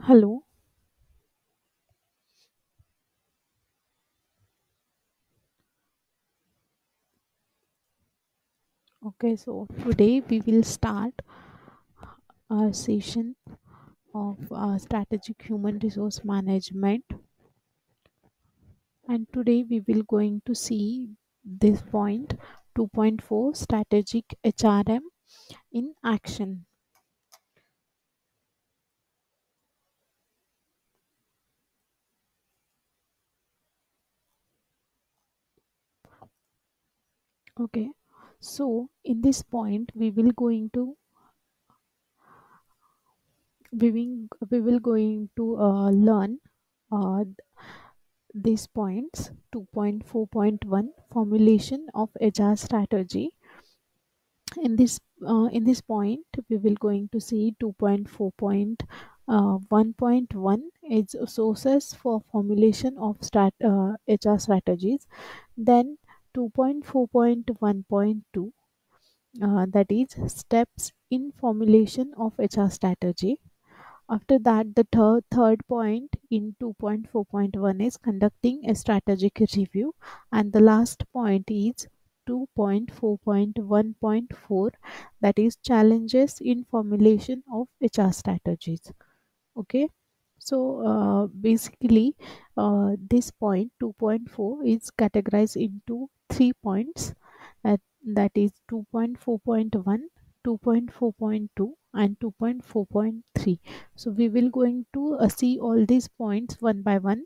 Hello. Okay, so today we will start our session of strategic human resource management, and today we will going to see this point 2.4 strategic HRM in action. Okay, so in this point we will going to learn uh, these points 2.4.1 formulation of HR strategy. In this point we will going to see 2.4.1.1 is sources for formulation of HR strategies. Then 2.4.1.2, that is steps in formulation of HR strategy. After that, the third point in 2.4.1 is conducting a strategic review, and the last point is 2.4.1.4, that is challenges in formulation of HR strategies. Okay, so basically, this point 2.4 is categorized into 3 points, that is 2.4.1, 2.4.2 and 2.4.3. So we will going to see all these points one by one.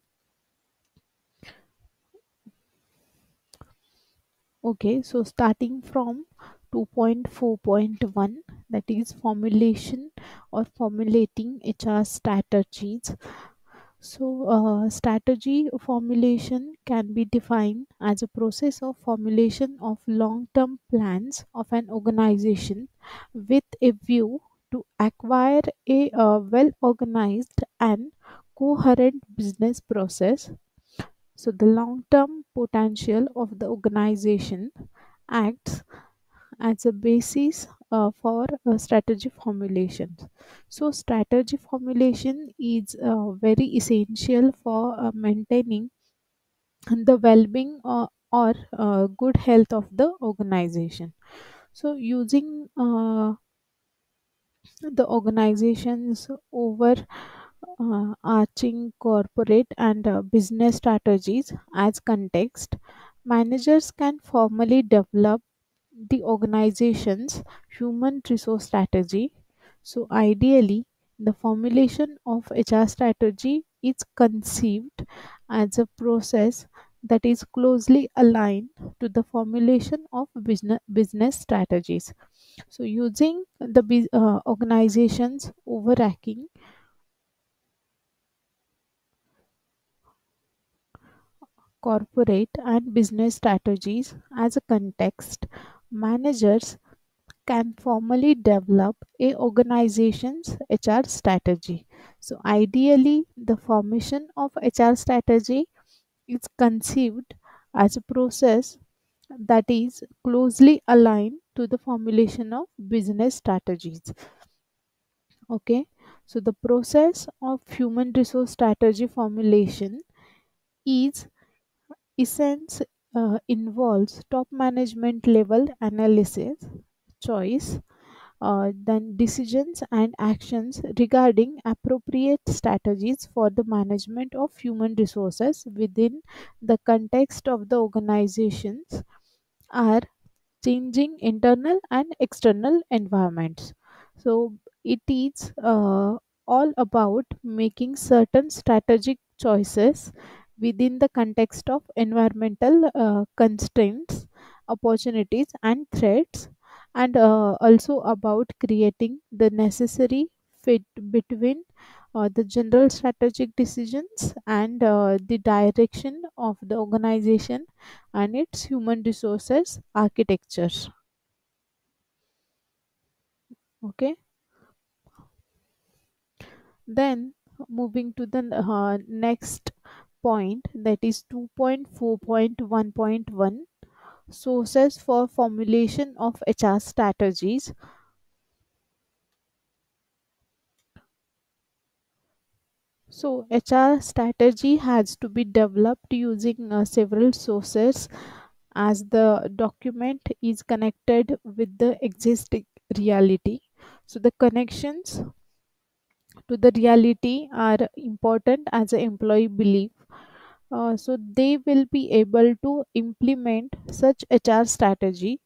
Okay, so starting from 2.4.1, that is formulation or formulating HR strategies. So, strategy formulation can be defined as a process of formulation of long term plans of an organization with a view to acquire a well organized and coherent business process. So, the long term potential of the organization acts as a basis for strategy formulation. So, strategy formulation is very essential for maintaining the well-being or good health of the organization. So, using the organization's over arching corporate and business strategies as context, managers can formally develop the organization's human resource strategy. So, ideally, the formulation of HR strategy is conceived as a process that is closely aligned to the formulation of business strategies. So, using the organization's overarching corporate and business strategies as a context, managers can formally develop a organization's HR strategy. So ideally, the formation of HR strategy is conceived as a process that is closely aligned to the formulation of business strategies. Okay, so the process of human resource strategy formulation is essence involves top management level analysis, choice, then decisions and actions regarding appropriate strategies for the management of human resources within the context of the organizations are changing internal and external environments. So it is all about making certain strategic choices within the context of environmental constraints, opportunities, and threats, and also about creating the necessary fit between the general strategic decisions and the direction of the organization and its human resources architecture. Okay, then moving to the next point, that is 2.4.1.1 sources for formulation of HR strategies. So HR strategy has to be developed using several sources, as the document is connected with the existing reality. So the connections to the reality are important as an employee belief. So they will be able to implement such HR strategy.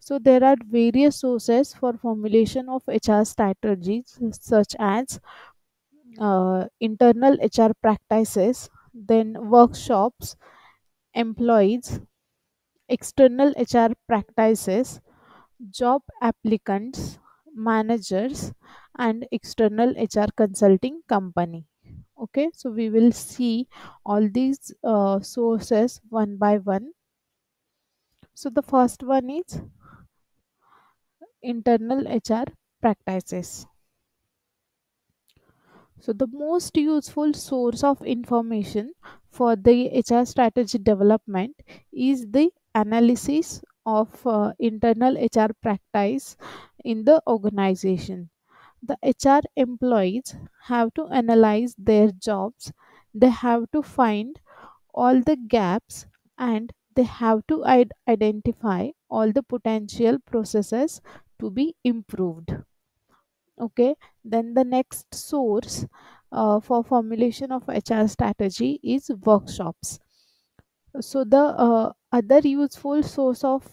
So there are various sources for formulation of HR strategies, such as internal HR practices, then workshops, employees, external HR practices, job applicants, managers, and external HR consulting company. Okay, so we will see all these sources one by one. So the first one is internal HR practices. So the most useful source of information for the HR strategy development is the analysis of internal HR practice in the organization. The HR employees have to analyze their jobs, they have to find all the gaps, and they have to identify all the potential processes to be improved. Okay, then the next source for formulation of HR strategy is workshops. So the other useful source of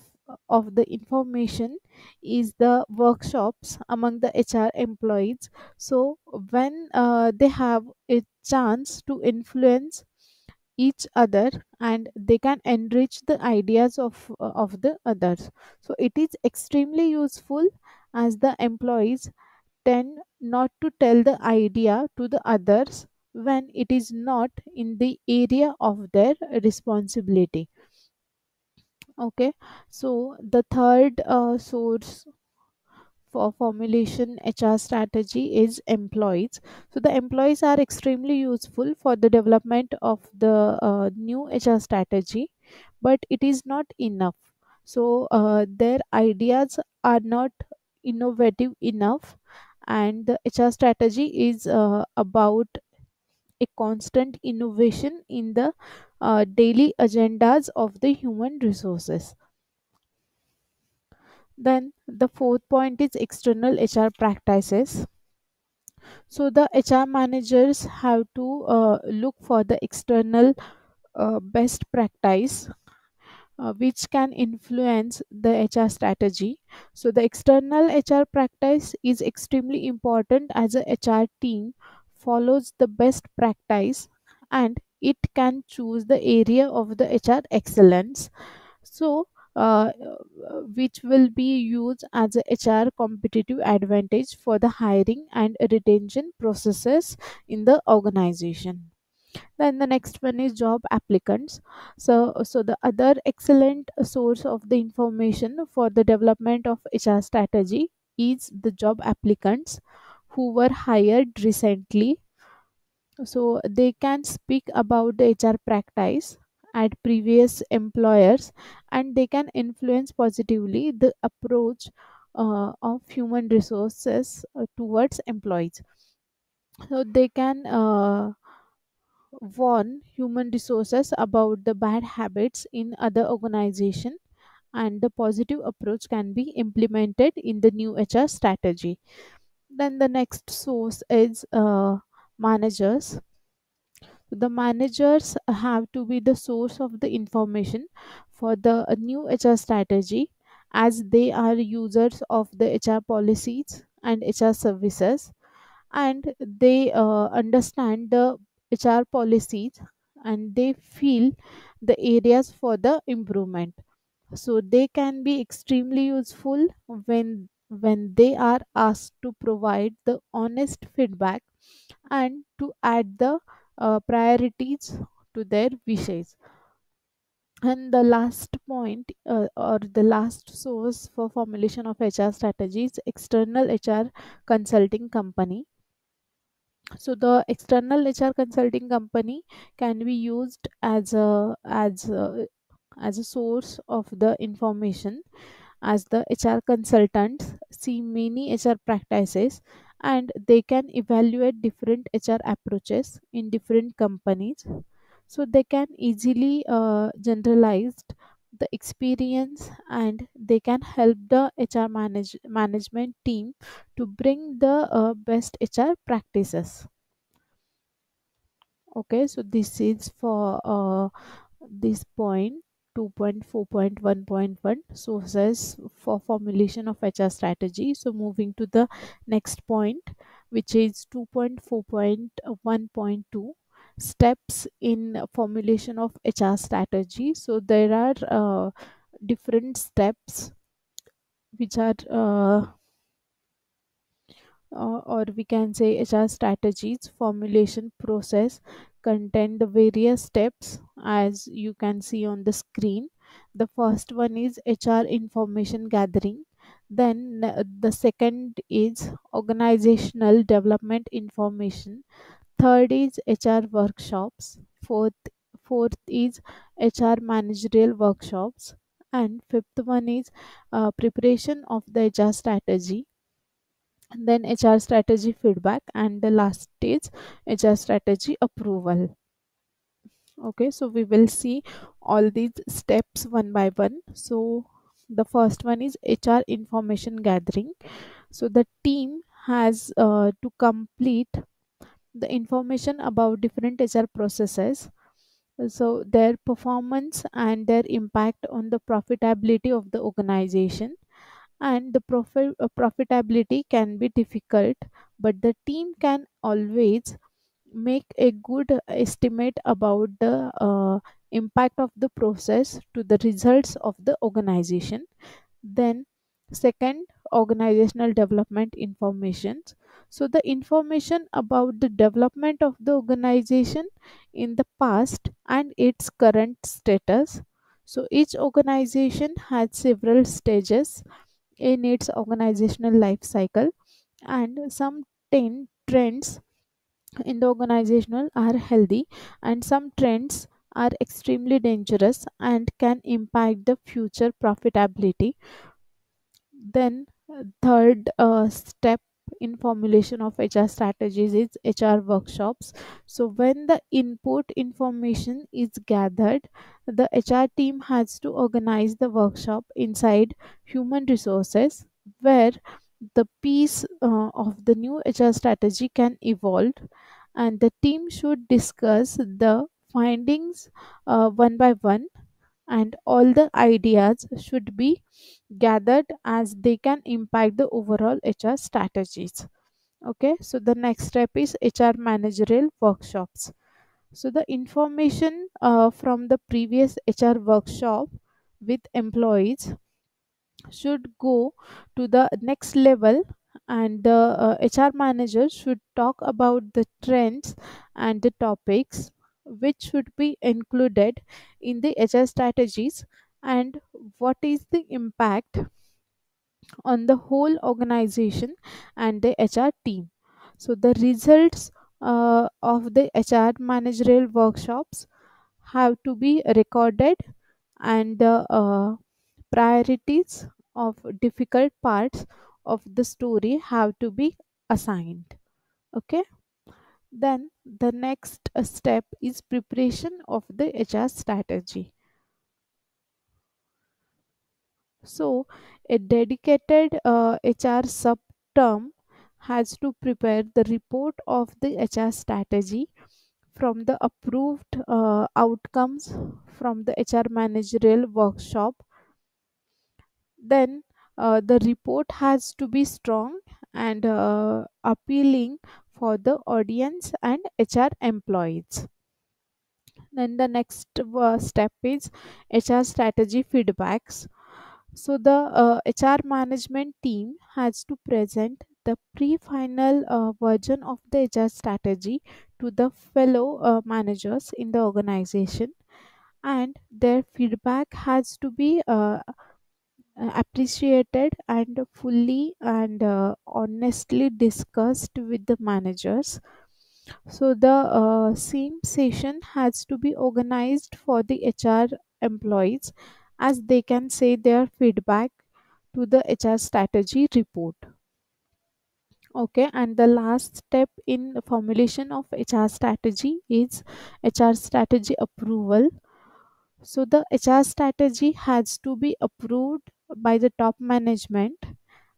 the information is the workshops among the HR employees. So when they have a chance to influence each other, and they can enrich the ideas of the others, so it is extremely useful, as the employees tend not to tell the idea to the others when it is not in the area of their responsibility. Okay, so the third source for formulation HR strategy is employees. So the employees are extremely useful for the development of the new HR strategy, but it is not enough. So their ideas are not innovative enough, and the HR strategy is about a constant innovation in the daily agendas of the human resources. Then the fourth point is external HR practices. So the HR managers have to look for the external best practice, which can influence the HR strategy. So the external HR practice is extremely important, as a HR team follows the best practice, and it can choose the area of the HR excellence. So which will be used as a HR competitive advantage for the hiring and retention processes in the organization. Then the next one is job applicants. So the other excellent source of the information for the development of HR strategy is the job applicants who were hired recently. So they can speak about the HR practice at previous employers, and they can influence positively the approach of human resources towards employees. So they can warn human resources about the bad habits in other organization, and the positive approach can be implemented in the new HR strategy. Then the next source is managers. The managers have to be the source of the information for the new HR strategy, as they are users of the HR policies and HR services, and they understand the HR policies, and they feel the areas for the improvement. So they can be extremely useful when they are asked to provide the honest feedback, and to add the priorities to their wishes. And the last point, or the last source for formulation of HR strategies, external HR consulting company. So the external HR consulting company can be used as a source of the information, as the HR consultants see many HR practices, and they can evaluate different HR approaches in different companies. So they can easily generalize the experience, and they can help the management team to bring the best HR practices. Okay, so this is for this point 2.4.1.1 sources for formulation of HR strategy. So moving to the next point, which is 2.4.1.2 steps in formulation of HR strategy. So there are different steps which are or we can say HR strategies formulation process contain the various steps as you can see on the screen. The first one is HR information gathering, then the second is organizational development information, third is HR workshops, fourth is HR managerial workshops, and fifth one is preparation of the HR strategy, and then HR strategy feedback, and the last is HR strategy approval. Okay, so we will see all these steps one by one. So the first one is HR information gathering. So the team has to complete the information about different HR processes, so their performance and their impact on the profitability of the organization. And the profitability can be difficult, but the team can always make a good estimate about the impact of the process to the results of the organization. Then second, organizational development information. So the information about the development of the organization in the past and its current status. So each organization has several stages in its organizational life cycle, and some 10 trends in the organizational are healthy, and some trends are extremely dangerous and can impact the future profitability. Then third step in formulation of HR strategies is HR workshops. So when the input information is gathered, the HR team has to organize the workshop inside human resources, where the piece of the new HR strategy can evolve, and the team should discuss the findings one by one, and all the ideas should be gathered as they can impact the overall HR strategies. Okay, so the next step is HR managerial workshops. So the information from the previous HR workshop with employees should go to the next level, and the HR manager should talk about the trends and the topics which should be included in the HR strategies, and what is the impact on the whole organization and the HR team. So the results of the HR managerial workshops have to be recorded, and the priorities of difficult parts of the story have to be assigned. Okay, then the next step is preparation of the HR strategy. So a dedicated HR sub term has to prepare the report of the HR strategy from the approved outcomes from the HR managerial workshop. Then the report has to be strong and appealing for the audience and HR employees. Then the next step is HR strategy feedbacks. So the HR management team has to present the pre-final version of the HR strategy to the fellow managers in the organization, and their feedback has to be appreciated and fully and honestly discussed with the managers. So the same session has to be organized for the HR employees, as they can say their feedback to the HR strategy report. Okay, and the last step in the formulation of HR strategy is HR strategy approval. So the HR strategy has to be approved by the top management,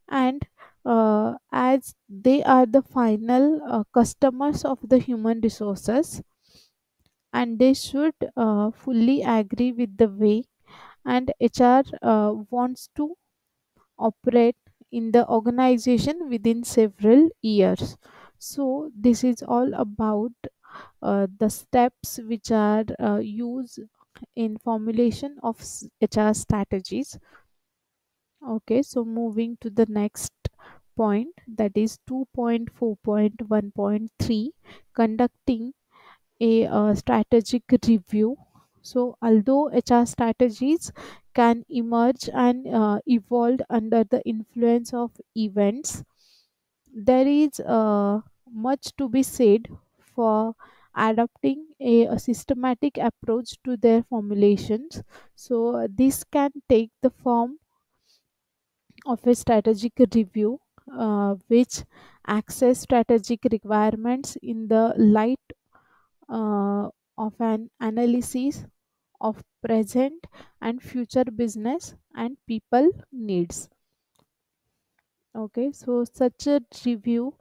and as they are the final customers of the human resources, and they should fully agree with the way and HR wants to operate in the organization within several years. So this is all about the steps which are used in formulation of HR strategies. Okay, so moving to the next point, that is 2.4.1.3, conducting a strategic review. So although HR strategies can emerge and evolve under the influence of events, there is much to be said for adopting a systematic approach to their formulations. So this can take the form of a strategic review, which access strategic requirements in the light uh, of an analysis of present and future business and people needs. Okay, so such a review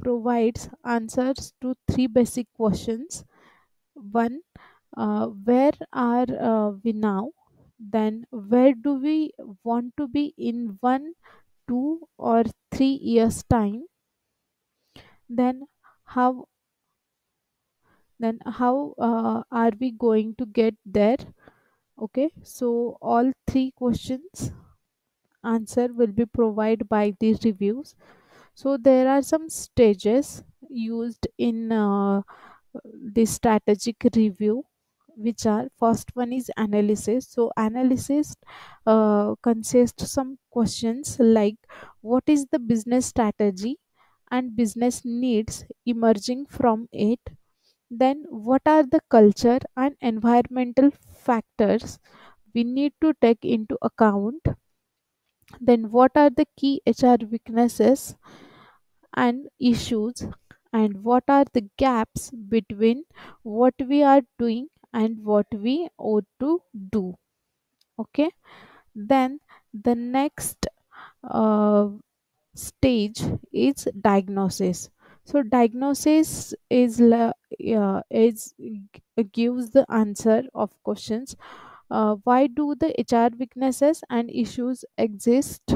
provides answers to three basic questions. One, where are we now? Then, where do we want to be in 1, 2, or 3 years' time? Then, how how are we going to get there? Okay, so all three questions answer will be provided by these reviews. So there are some stages used in this strategic review, which are: first one is analysis. So analysis consists some questions like what is the business strategy and business needs emerging from it. Then what are the culture and environmental factors we need to take into account. Then what are the key HR weaknesses and issues, and what are the gaps between what we are doing and what we ought to do. Okay, then the next uh, stage is diagnosis. So diagnosis is gives the answer of questions: why do the HR weaknesses and issues exist,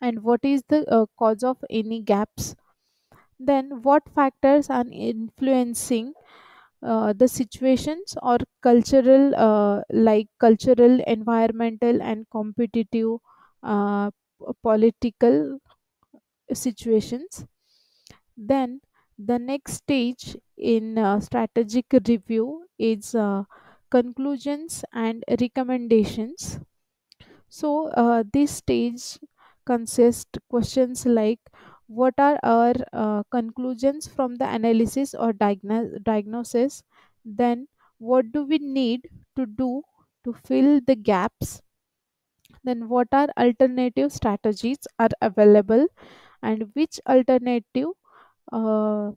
and what is the cause of any gaps. Then what factors are influencing the situations or cultural, like cultural, environmental, and competitive, political situations. Then the next stage in strategic review is conclusions and recommendations. So this stage consists questions like what are our conclusions from the analysis or diagnosis. Then what do we need to do to fill the gaps. Then what are alternative strategies are available, and which alternative uh,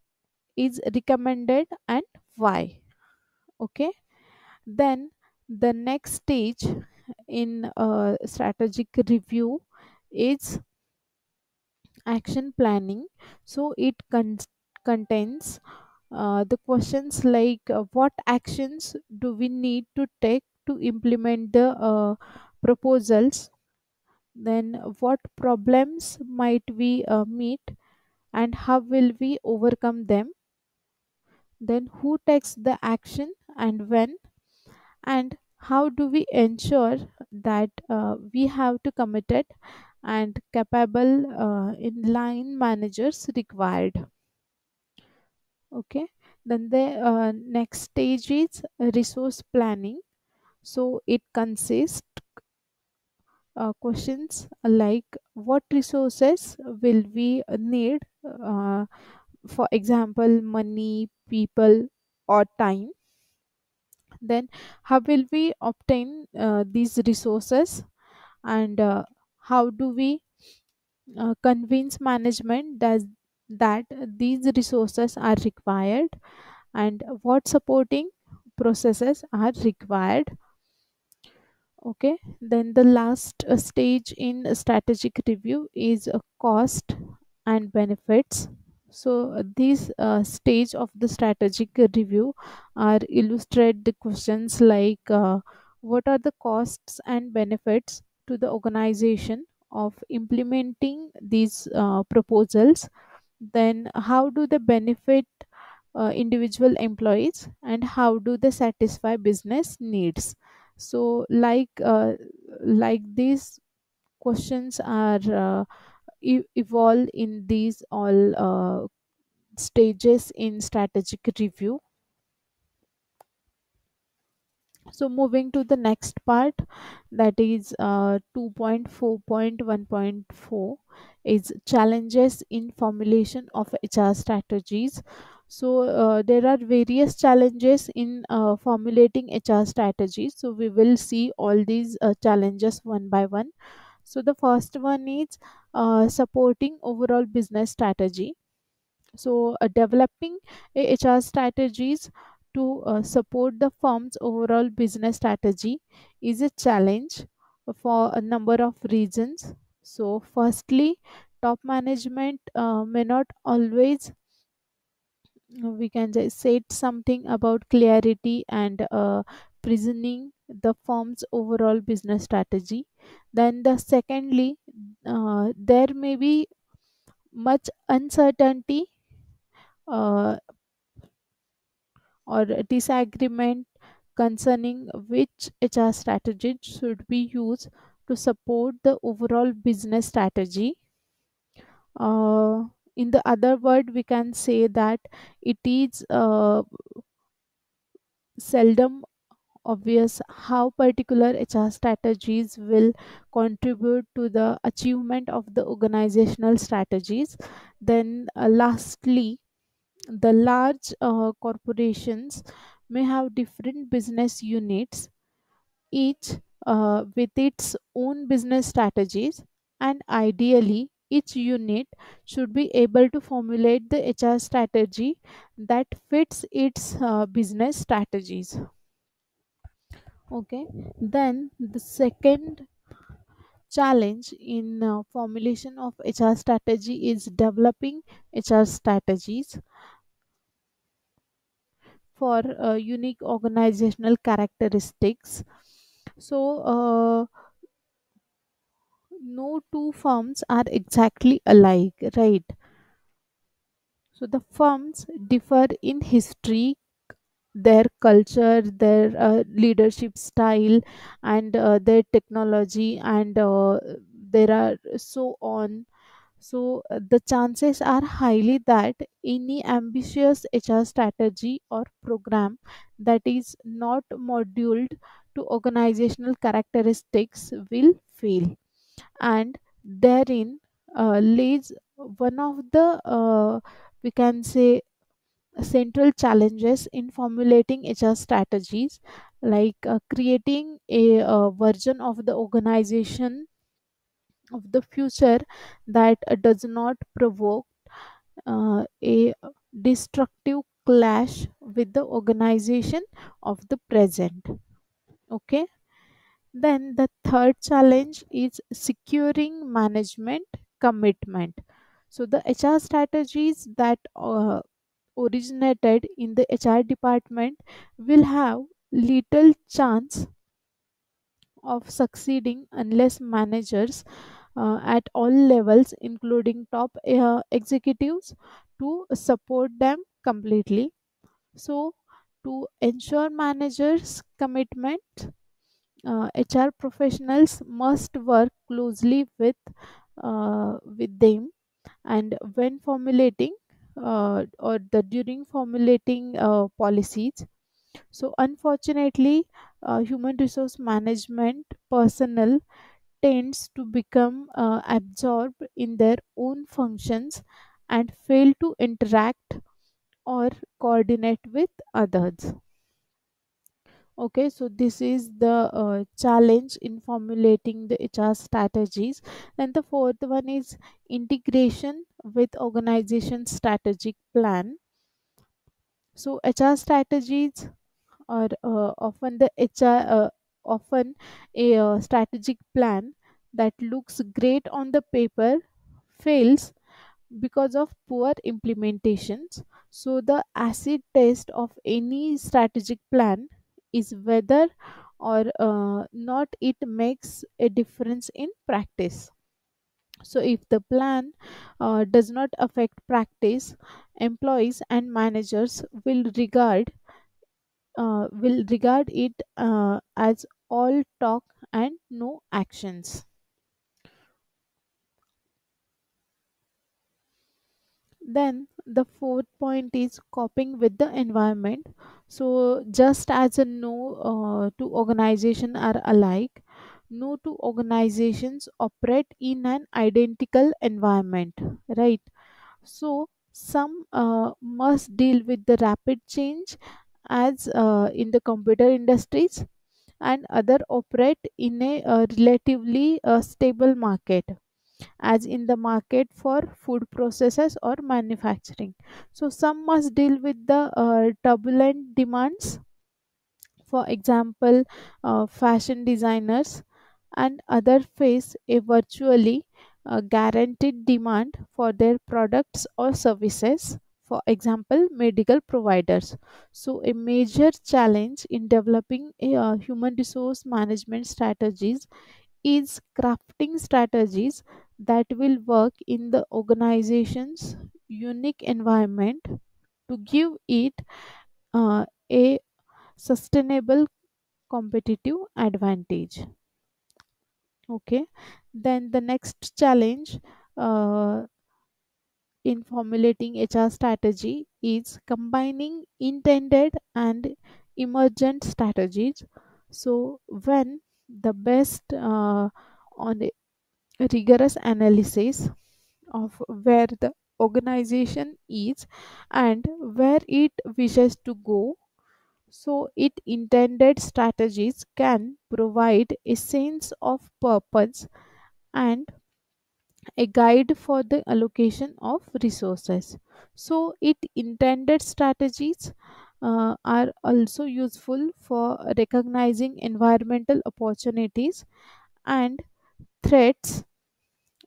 is recommended and why. Okay, then the next stage in strategic review is action planning. So it contains the questions like what actions do we need to take to implement the proposals. Then what problems might we meet, and how will we overcome them. Then who takes the action and when, and how do we ensure that we have to committed and capable in line managers required. Okay, then the next stage is resource planning. So it consists questions like what resources will we need, for example money, people, or time. Then how will we obtain these resources, and how do we convince management that these resources are required and what supporting processes are required. Okay, then the last stage in a strategic review is cost and benefits. So this stage of the strategic review are illustrate the questions like what are the costs and benefits to the organization of implementing these proposals, then how do they benefit individual employees, and how do they satisfy business needs. So like these questions are evolve in these all stages in strategic review. So moving to the next part, that is 2.4.1.4 is challenges in formulation of HR strategies. So there are various challenges in formulating HR strategies. So we will see all these challenges one by one. So the first one is supporting overall business strategy. So developing HR strategies to support the firm's overall business strategy is a challenge for a number of reasons. So firstly, top management may not always, we can just say something about clarity and prisoning the firm's overall business strategy. Then the secondly, there may be much uncertainty uh, or disagreement concerning which HR strategy should be used to support the overall business strategy. In the other word, we can say that it is seldom obvious how particular HR strategies will contribute to the achievement of the organizational strategies. Then, lastly, the large corporations may have different business units, each with its own business strategies, and ideally, each unit should be able to formulate the HR strategy that fits its business strategies. Okay, then the second challenge in formulation of HR strategy is developing HR strategies for unique organizational characteristics. So, no two firms are exactly alike, right? So, the firms differ in history, their culture, their leadership style, and their technology, and there are so on. So, the chances are highly that any ambitious HR strategy or program that is not moduled to organizational characteristics will fail. And therein lays one of the, we can say, central challenges in formulating HR strategies, like creating a version of the organization of the future that does not provoke a destructive clash with the organization of the present. Okay, then the third challenge is securing management commitment. So the HR strategies that originated in the HR department will have little chance of succeeding unless managers at all levels, including top executives, to support them completely. So, to ensure managers' commitment, HR professionals must work closely with them, and when formulating or the during formulating policies. So, unfortunately, human resource management personnel tends to become absorbed in their own functions and fail to interact or coordinate with others. Okay, so this is the challenge in formulating the HR strategies. And the fourth one is integration with organization strategic plan. So HR strategies are often the HR often a strategic plan that looks great on the paper fails because of poor implementations. So the acid test of any strategic plan is whether or not it makes a difference in practice. So if the plan does not affect practice, employees and managers will regard it as all talk and no actions. Then the fourth point is coping with the environment. So just as a no two organizations are alike, no two organizations operate in an identical environment, right? So some must deal with the rapid change as in the computer industries, and other operate in a relatively stable market as in the market for food processes or manufacturing. So some must deal with the turbulent demands, for example, fashion designers, and other face a virtually guaranteed demand for their products or services, for example, medical providers. So a major challenge in developing a, human resource management strategies is crafting strategies that will work in the organization's unique environment to give it a sustainable competitive advantage. Okay, then the next challenge uh, in formulating HR strategy is combining intended and emergent strategies. So when the best on a rigorous analysis of where the organization is and where it wishes to go, so it intended strategies can provide a sense of purpose and a guide for the allocation of resources. So it intended strategies are also useful for recognizing environmental opportunities and threats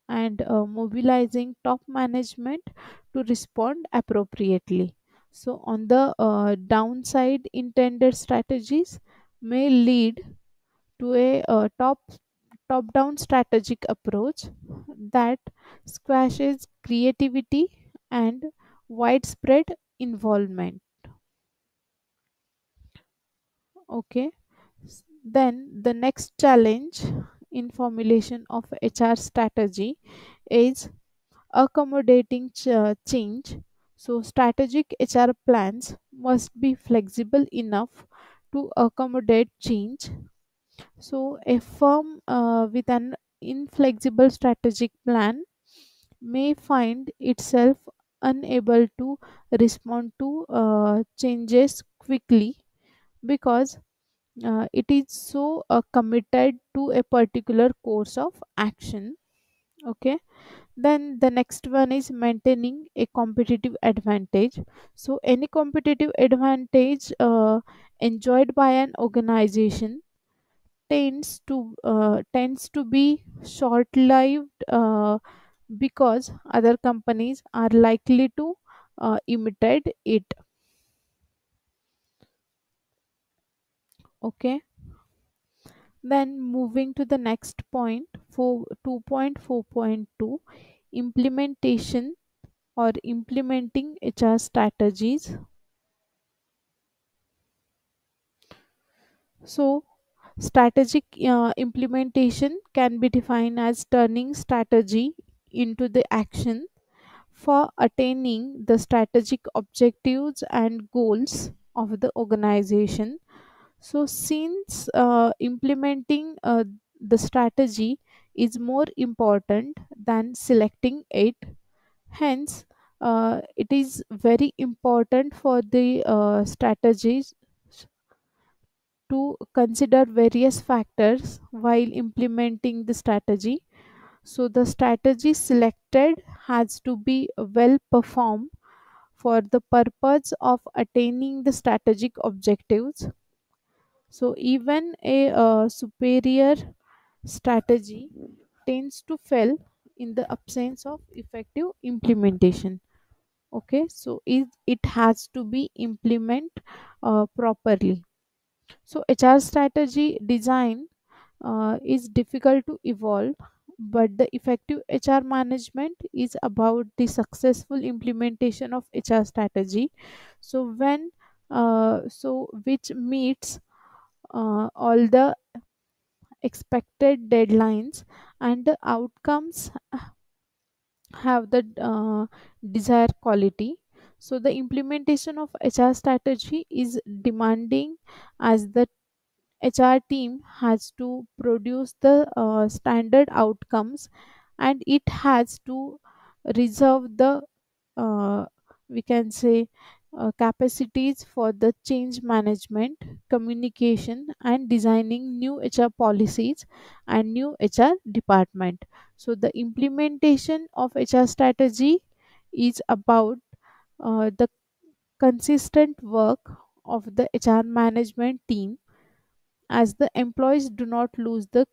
and mobilizing top management to respond appropriately. So, on the downside, intended strategies may lead to a top down strategic approach that squashes creativity and widespread involvement. Okay, then the next challenge in formulation of HR strategy is accommodating change. So, strategic HR plans must be flexible enough to accommodate change. So, a firm with an inflexible strategic plan may find itself unable to respond to changes quickly because it is so committed to a particular course of action. Okay, then the next one is maintaining a competitive advantage. So any competitive advantage enjoyed by an organization tends to be short lived because other companies are likely to imitate it. Okay, then moving to the next point for 2.4.2, implementation or implementing HR strategies. So, strategic implementation can be defined as turning strategy into the action for attaining the strategic objectives and goals of the organization. So, since implementing the strategy is more important than selecting it, hence, it is very important for the strategies to consider various factors while implementing the strategy. So the strategy selected has to be well performed for the purpose of attaining the strategic objectives. So even a superior strategy tends to fail in the absence of effective implementation. Okay, so it has to be implement properly. So HR strategy design is difficult to evolve, but the effective HR management is about the successful implementation of HR strategy. So which meets all the expected deadlines and the outcomes have the desired quality. So the implementation of HR strategy is demanding, as the HR team has to produce the standard outcomes, and it has to reserve the uh, we can say capacities for the change management, communication, and designing new HR policies and new HR department. So the implementation of HR strategy is about the consistent work of the HR management team, as the employees do not lose the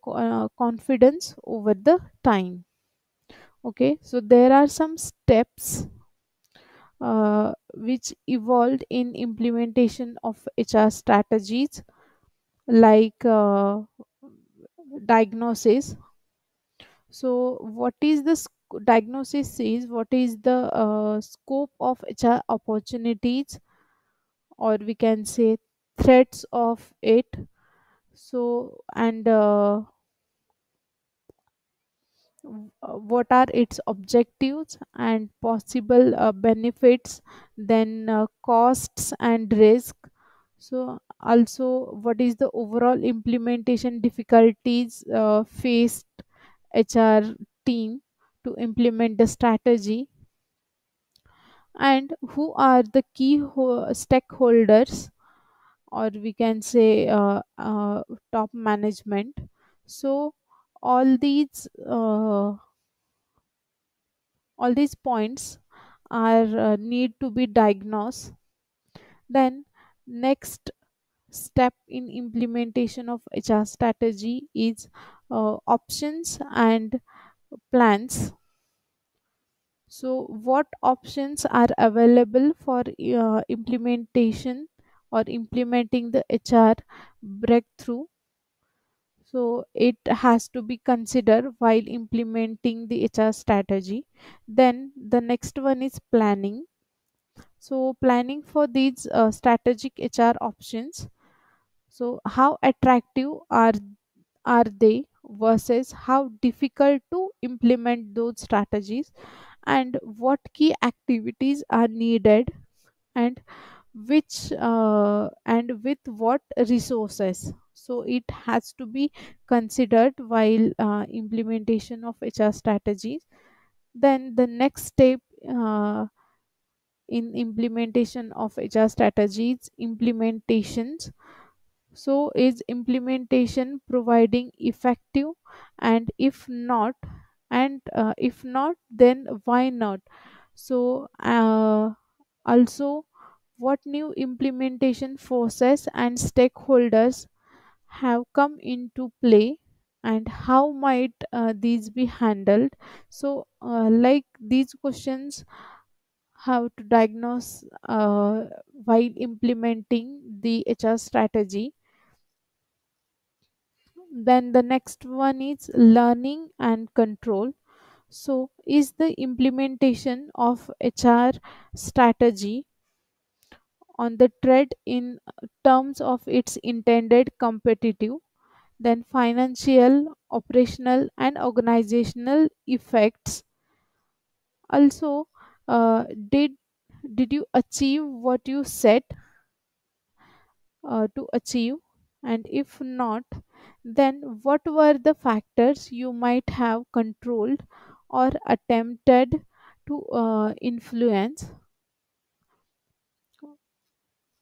confidence over the time. Okay, so there are some steps which evolved in implementation of HR strategies, like diagnosis. So what is the diagnosis is what is the scope of HR opportunities, or we can say threats of it. So and what are its objectives and possible benefits, then costs and risk. So also what is the overall implementation difficulties faced HR team to implement the strategy, and who are the key stakeholders, or we can say top management. So all these uh, all these points are need to be diagnosed. Then next step in implementation of HR strategy is options and plans. So what options are available for implementation or implementing the HR breakthrough? So it has to be considered while implementing the HR strategy. Then the next one is planning. So planning for these strategic HR options. So how attractive are they versus how difficult to implement those strategies, and what key activities are needed, and with what resources. So it has to be considered while implementation of HR strategies. Then the next step in implementation of HR strategies, implementations. So is implementation providing effective, and if not, then why not? So also what new implementation forces and stakeholders have come into play, and how might these be handled? So like these questions, how to diagnose while implementing the HR strategy. Then the next one is learning and control. So is the implementation of HR strategy on the thread in terms of its intended competitive, then financial, operational, and organizational effects? Also, uh, did did you achieve what you set to achieve? And if not, then what were the factors you might have controlled or attempted to influence?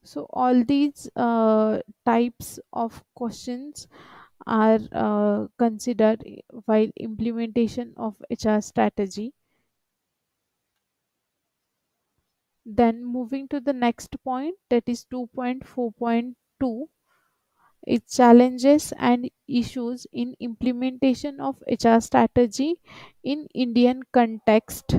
So all these types of questions are considered while implementation of HR strategy. Then moving to the next point, that is 2.4.2, its challenges and issues in implementation of HR strategy in Indian context.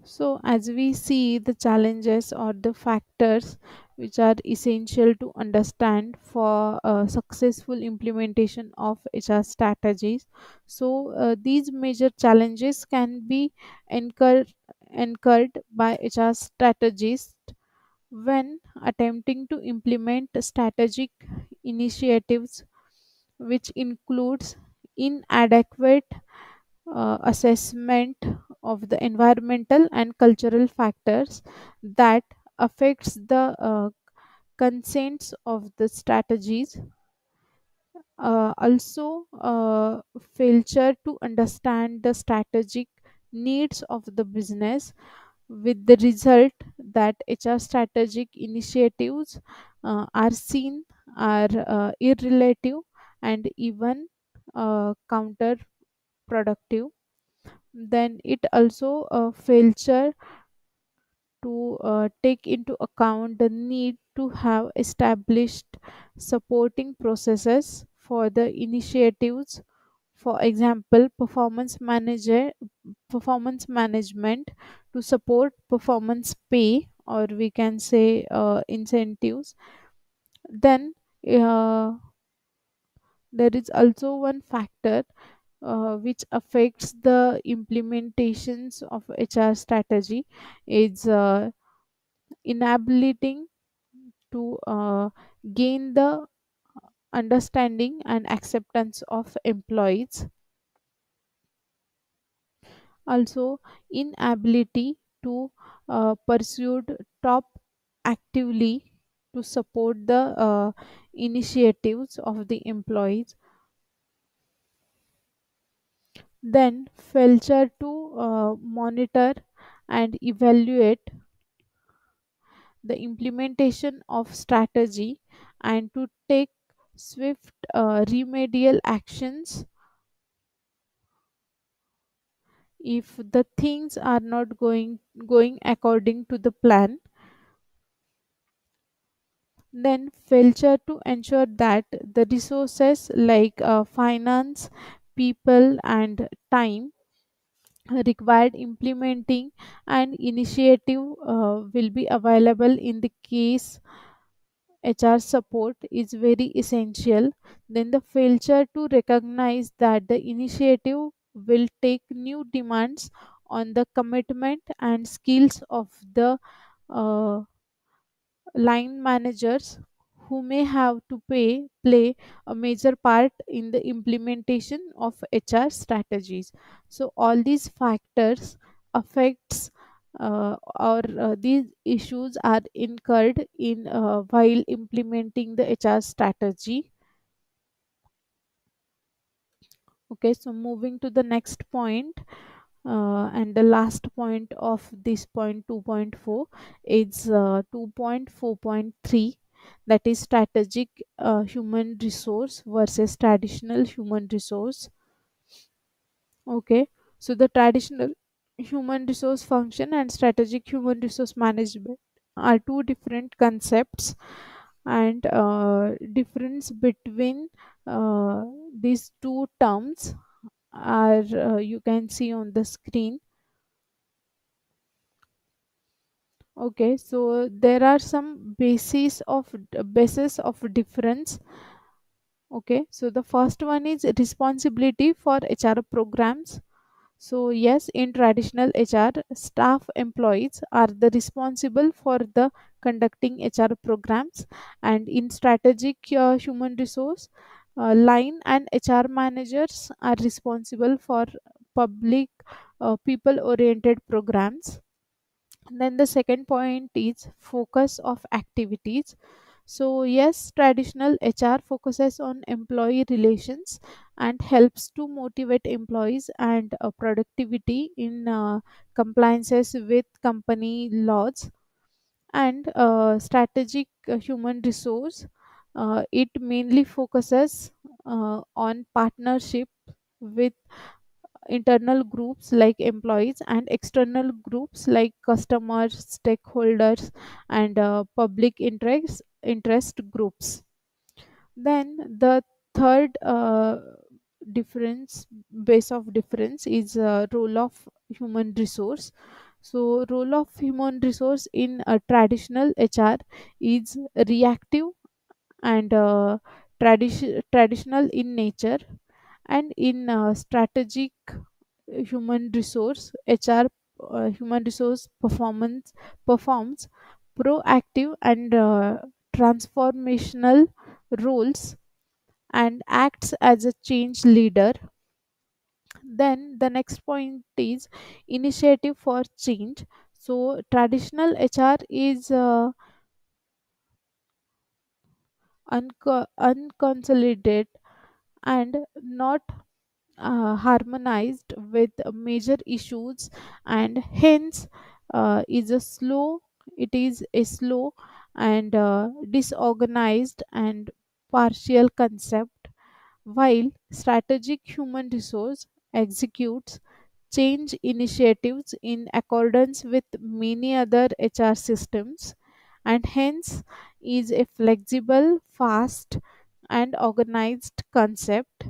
So, as we see, the challenges or the factors which are essential to understand for successful implementation of HR strategies. So, these major challenges can be incurred, incurred by HR strategists when attempting to implement strategic initiatives, which includes inadequate assessment of the environmental and cultural factors that affects the consents of the strategies. Also failure to understand the strategic needs of the business, with the result that HR strategic initiatives are seen are irrelative and even counterproductive. Then it also failure to take into account the need to have established supporting processes for the initiatives. For example, performance management to support performance pay, or we can say incentives. Then uh, there is also one factor which affects the implementations of HR strategy, is inability to gain the understanding and acceptance of employees. Also inability to pursue top actively to support the initiatives of the employees. Then failure to monitor and evaluate the implementation of strategy and to take swift remedial actions if the things are not going according to the plan. Then failure to ensure that the resources like finance, people and time required implementing an initiative will be available in the case HR support is very essential. Then the failure to recognize that the initiative will take new demands on the commitment and skills of the uh, line managers, who may have to play a major part in the implementation of HR strategies. So all these factors affects or these issues are incurred in while implementing the HR strategy. Okay, so moving to the next point, and the last point of this point 2.4 is 2.4.3, that is strategic human resource versus traditional human resource. Okay, so the traditional human resource function and strategic human resource management are two different concepts, and difference between uh, these two terms are you can see on the screen. Okay, so there are some basis of difference. Okay, so the first one is responsibility for HR programs. So yes, in traditional HR, staff employees are the responsible for the conducting HR programs, and in strategic human resource, line and HR managers are responsible for public people oriented programs. Then the second point is focus of activities. So yes, traditional HR focuses on employee relations and helps to motivate employees and productivity in compliances with company laws. And strategic human resource, it mainly focuses on partnership with internal groups like employees and external groups like customers, stakeholders, and public interest groups. Then the third difference base of difference is role of human resource. So role of human resource in a traditional HR is reactive and traditional in nature, and in strategic human resource HR, human resource performs proactive and transformational roles and acts as a change leader. Then the next point is initiative for change. So traditional HR is unconsolidated and not harmonized with major issues, and hence is a slow it is a slow and disorganized and partial concept, while strategic human resource executes change initiatives in accordance with many other HR systems, and hence is a flexible, fast, and organized concept.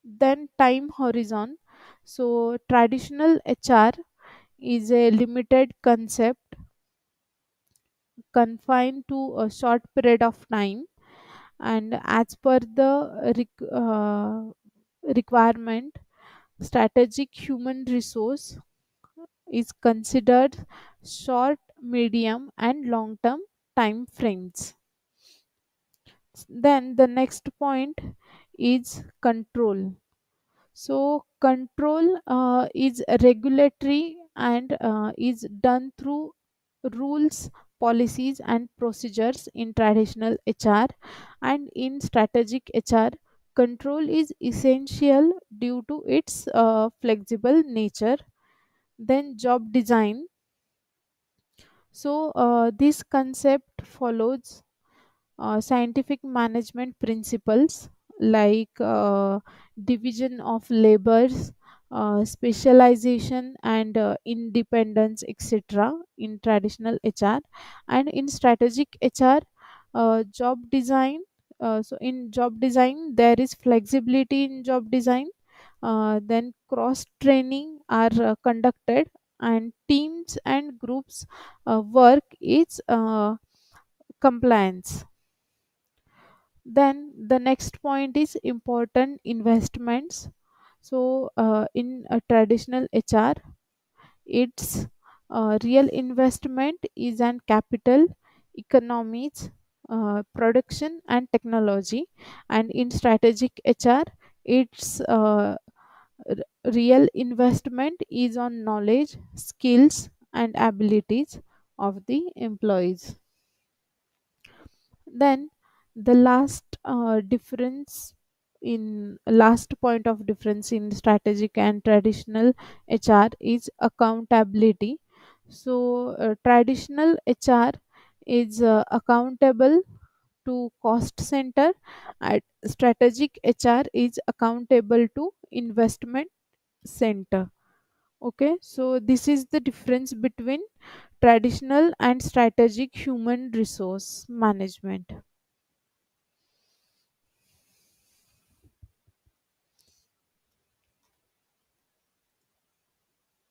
Then time horizon. So traditional HR is a limited concept confined to a short period of time, and as per the requirement, strategic human resource is considered short, medium, and long term time frames. Then the next point is control. So control is regulatory and is done through rules, policies, and procedures in traditional HR, and in strategic HR. Control is essential due to its flexible nature. Then job design. So this concept follows scientific management principles like division of labors, specialization, and independence, etc. in traditional HR. And in strategic HR, job design. So in job design, there is flexibility in job design. Then cross training are conducted, and teams and groups work is compliance. Then the next point is important investments. So in a traditional HR, its real investment is an capital, economics, production, and technology. And in strategic HR, its real investment is on knowledge, skills, and abilities of the employees. Then the last point of difference in strategic and traditional HR is accountability. So traditional HR is accountable to cost center, and strategic HR is accountable to investment center. Okay, so this is the difference between traditional and strategic human resource management.